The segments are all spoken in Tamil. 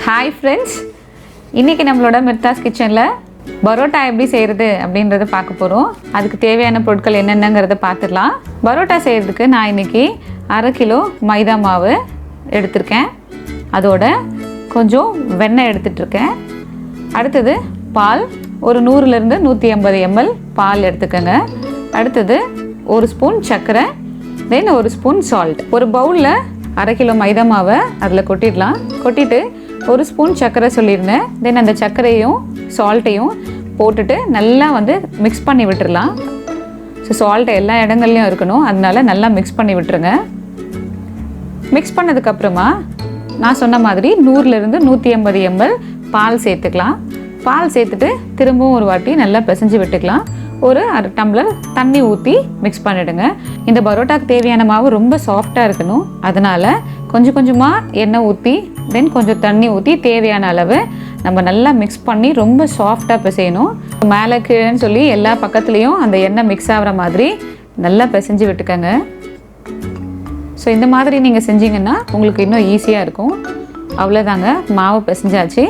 ஹாய் ஃப்ரெண்ட்ஸ், இன்றைக்கி நம்மளோட மிர்தாஸ் கிச்சனில் பரோட்டா எப்படி செய்கிறது அப்படின்றத பார்க்க போகிறோம். அதுக்கு தேவையான பொருட்கள் என்னென்னங்கிறத பார்த்துடலாம். பரோட்டா செய்கிறதுக்கு நான் இன்றைக்கி 1/2 கிலோ மைதா மாவு எடுத்திருக்கேன். அதோட கொஞ்சம் வெண்ணெய் எடுத்துகிட்ருக்கேன். அடுத்தது பால், ஒரு 100லேருந்து 150 ml பால் எடுத்துக்கோங்க. அடுத்தது 1 ஸ்பூன் சர்க்கரை, தென் 1 ஸ்பூன் சால்ட். ஒரு பவுலில் 1/2 கிலோ மைதா மாவை அதில் கொட்டிடலாம். கொட்டிட்டு 1 ஸ்பூன் சர்க்கரை சொல்லியிருந்தேன். தென் அந்த சர்க்கரையும் சால்ட்டையும் போட்டுட்டு நல்லா மிக்ஸ் பண்ணி விட்டுடலாம். ஸோ சால்ட்டை எல்லா இடங்கள்லையும் இருக்கணும், அதனால நல்லா மிக்ஸ் பண்ணி விட்டுருங்க. மிக்ஸ் பண்ணதுக்கப்புறமா நான் சொன்ன மாதிரி 100லேருந்து 150 ml பால் சேர்த்துக்கலாம். பால் சேர்த்துட்டு திரும்பவும் ஒரு வாட்டி நல்லா பிசைஞ்சு விட்டுக்கலாம். ஒரு 1/2 டம்ளர் தண்ணி ஊற்றி மிக்ஸ் பண்ணிவிடுங்க. இந்த பரோட்டாக்கு தேவையான மாவு ரொம்ப சாஃப்டாக இருக்கணும், அதனால் கொஞ்சம் கொஞ்சமாக எண்ணெய் ஊற்றி தென் கொஞ்சம் தண்ணி ஊற்றி தேவையான அளவு நம்ம நல்லா மிக்ஸ் பண்ணி ரொம்ப சாஃப்டாக பிசையணும். மேலே கீழேன்னு சொல்லி எல்லா பக்கத்துலேயும் அந்த எண்ணெய் மிக்ஸ் ஆகிற மாதிரி நல்லா பிசைஞ்சு விட்டுக்கோங்க. ஸோ இந்த மாதிரி நீங்கள் செஞ்சிங்கன்னா உங்களுக்கு இன்னும் ஈஸியாக இருக்கும். அவ்வளோதாங்க, மாவு பிசைஞ்சாச்சு.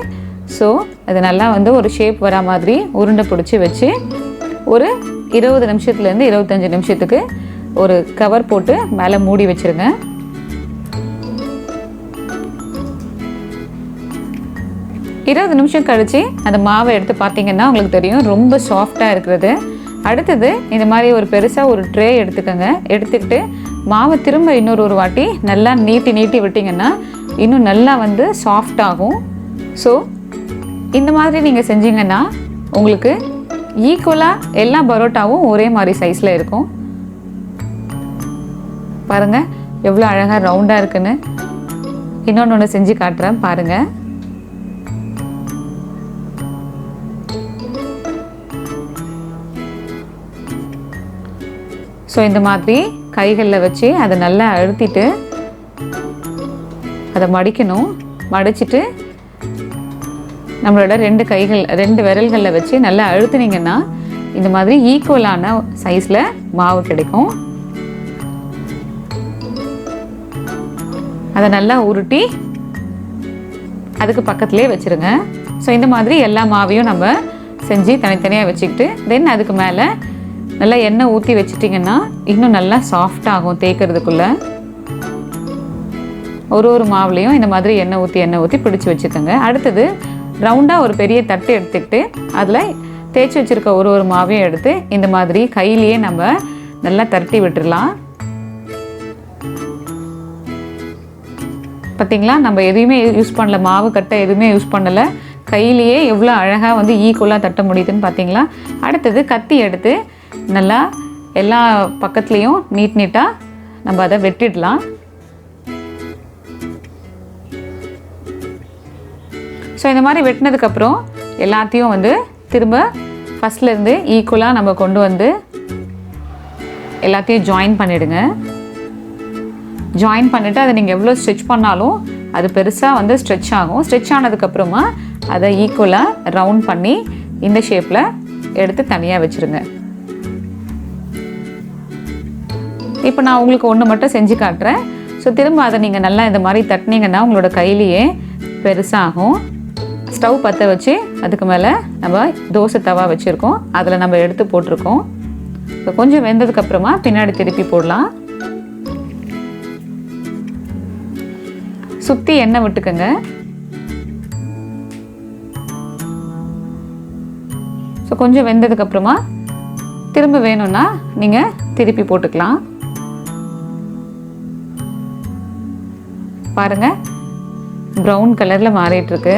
ஸோ அது நல்லா ஒரு ஷேப் வரா மாதிரி உருண்டை பிடிச்சி வச்சு ஒரு 20 நிமிஷத்துலேருந்து 25 நிமிஷத்துக்கு ஒரு கவர் போட்டு மேலே மூடி வச்சுருங்க. இருபது நிமிஷம் கழித்து அந்த மாவை எடுத்து பார்த்தீங்கன்னா உங்களுக்கு தெரியும் ரொம்ப சாஃப்டாக இருக்கிறது. அடுத்தது இந்த மாதிரி ஒரு பெருசாக ஒரு ட்ரே எடுத்துக்கோங்க. எடுத்துக்கிட்டு மாவை திரும்ப இன்னொரு வாட்டி நல்லா நீட்டி விட்டிங்கன்னா இன்னும் நல்லா சாஃப்டாகும். ஸோ இந்த மாதிரி நீங்கள் செஞ்சீங்கன்னா உங்களுக்கு ஈக்குவலாக எல்லா பரோட்டாவும் ஒரே மாதிரி சைஸில் இருக்கும். பாருங்கள் எவ்வளோ அழகாக ரவுண்டாக இருக்குன்னு. இன்னொன்று செஞ்சு காட்டுறேன் பாருங்கள். ஸோ இந்த மாதிரி கைகளில் வச்சு அதை நல்லா அழுத்திட்டு அதை மடிக்கணும். மடிச்சுட்டு நம்மளோட 2 விரல்களில் வச்சு நல்லா அழுத்துனீங்கன்னா இந்த மாதிரி ஈக்குவலான சைஸில் மாவு கிடைக்கும். அதை நல்லா உருட்டி அதுக்கு பக்கத்துலேயே வச்சுருங்க. ஸோ இந்த மாதிரி எல்லா மாவையும் நம்ம செஞ்சு தனித்தனியாக வச்சுக்கிட்டு தென் அதுக்கு மேலே நல்லா எண்ணெய் ஊற்றி வச்சிட்டிங்கன்னா இன்னும் நல்லா சாஃப்டாகும் தேய்க்கிறதுக்குள்ளே. ஒரு மாவுலேயும் இந்த மாதிரி எண்ணெய் ஊற்றி பிடிச்சி வச்சுக்கோங்க. அடுத்தது ரவுண்டாக ஒரு பெரிய தட்டு எடுத்துக்கிட்டு அதில் தேய்ச்சி வச்சுருக்க ஒரு மாவையும் எடுத்து இந்த மாதிரி கையிலேயே நம்ம நல்லா தட்டி விட்டுடலாம். பார்த்திங்களா, நம்ம எதுவுமே யூஸ் பண்ணல, மாவு கட்டை எதுவுமே யூஸ் பண்ணலை, கையிலேயே எவ்வளோ அழகாக ஈக்குவலாக தட்ட முடியுதுன்னு பார்த்தீங்களா. அடுத்தது கத்தி எடுத்து நல்லா எல்லா பக்கத்துலேயும் நீட்டாக நம்ம அதை வெட்டிடலாம். ஸோ இந்த மாதிரி வெட்டினதுக்கப்புறம் எல்லாத்தையும் திரும்ப ஃபஸ்ட்லேருந்து ஈக்குவலாக நம்ம கொண்டு எல்லாத்தையும் ஜாயின் பண்ணிவிடுங்க. ஜாயின் பண்ணிவிட்டு அதை நீங்கள் எவ்வளோ ஸ்ட்ரெச் பண்ணாலும் அது பெருசாக ஸ்ட்ரெச் ஆகும். ஸ்ட்ரெச் ஆனதுக்கப்புறமா அதை ஈக்குவலாக ரவுண்ட் பண்ணி இந்த ஷேப்பில் எடுத்து தனியாக வச்சுருங்க. இப்போ நான் உங்களுக்கு ஒன்று மட்டும் செஞ்சு காட்டுறேன். ஸோ திரும்ப அதை நீங்கள் நல்லா இந்த மாதிரி தட்டினீங்கன்னா உங்களோட கையிலேயே பெருசாகும். ஸ்டவ் பற்ற வச்சு அதுக்கு மேலே நம்ம தோசை தவா வச்சுருக்கோம், அதில் நம்ம எடுத்து போட்டிருக்கோம். இப்போ கொஞ்சம் வெந்ததுக்கப்புறமா பின்னாடி திருப்பி போடலாம். சுற்றி எண்ணெய் விட்டுக்கோங்க. ஸோ கொஞ்சம் வெந்ததுக்கப்புறமா திரும்ப வேணும்னா நீங்கள் திருப்பி போட்டுக்கலாம். பாருங்கள் ப்ரௌன் கலரில் மாறிட்டுருக்கு.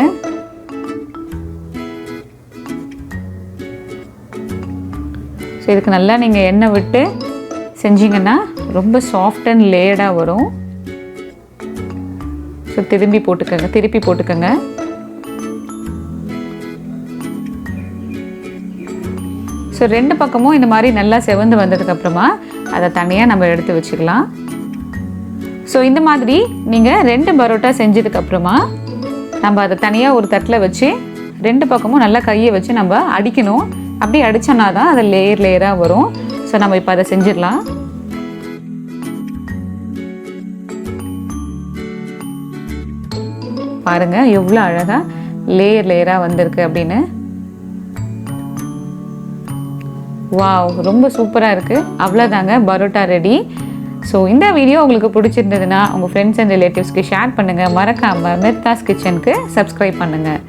ஸோ இதுக்கு நல்லா நீங்கள் எண்ணெய் விட்டு செஞ்சிங்கன்னா ரொம்ப சாஃப்ட் அண்ட் லேயர்டாக வரும். ஸோ திருப்பி போட்டுக்கோங்க. ஸோ 2 பக்கமும் இந்த மாதிரி நல்லா செவந்து வந்ததுக்கப்புறமா அதை தனியாக நம்ம எடுத்து வச்சுக்கலாம். ஸோ இந்த மாதிரி நீங்கள் 2 பரோட்டா செஞ்சதுக்கப்புறமா நம்ம அதை தனியாக ஒரு தட்டில் வச்சு 2 பக்கமும் நல்லா கையை வச்சு நம்ம அடிக்கணும். அப்படி அடித்தோன்னா தான் அது லேயராக வரும். ஸோ நம்ம இப்போ அதை செஞ்சிடலாம். பாருங்கள் எவ்வளோ அழகாக லேயராக வந்திருக்கு அப்படின்னு. வாவ், ரொம்ப சூப்பராக இருக்குது. அவ்வளோதாங்க, பரோட்டா ரெடி. ஸோ இந்த வீடியோ உங்களுக்கு பிடிச்சிருந்ததுன்னா உங்கள் ஃப்ரெண்ட்ஸ் அண்ட் ரிலேட்டிவ்ஸ்க்கு ஷேர் பண்ணுங்கள். மறக்காமல் மிர்தாஸ் கிச்சனுக்கு சப்ஸ்கிரைப் பண்ணுங்கள்.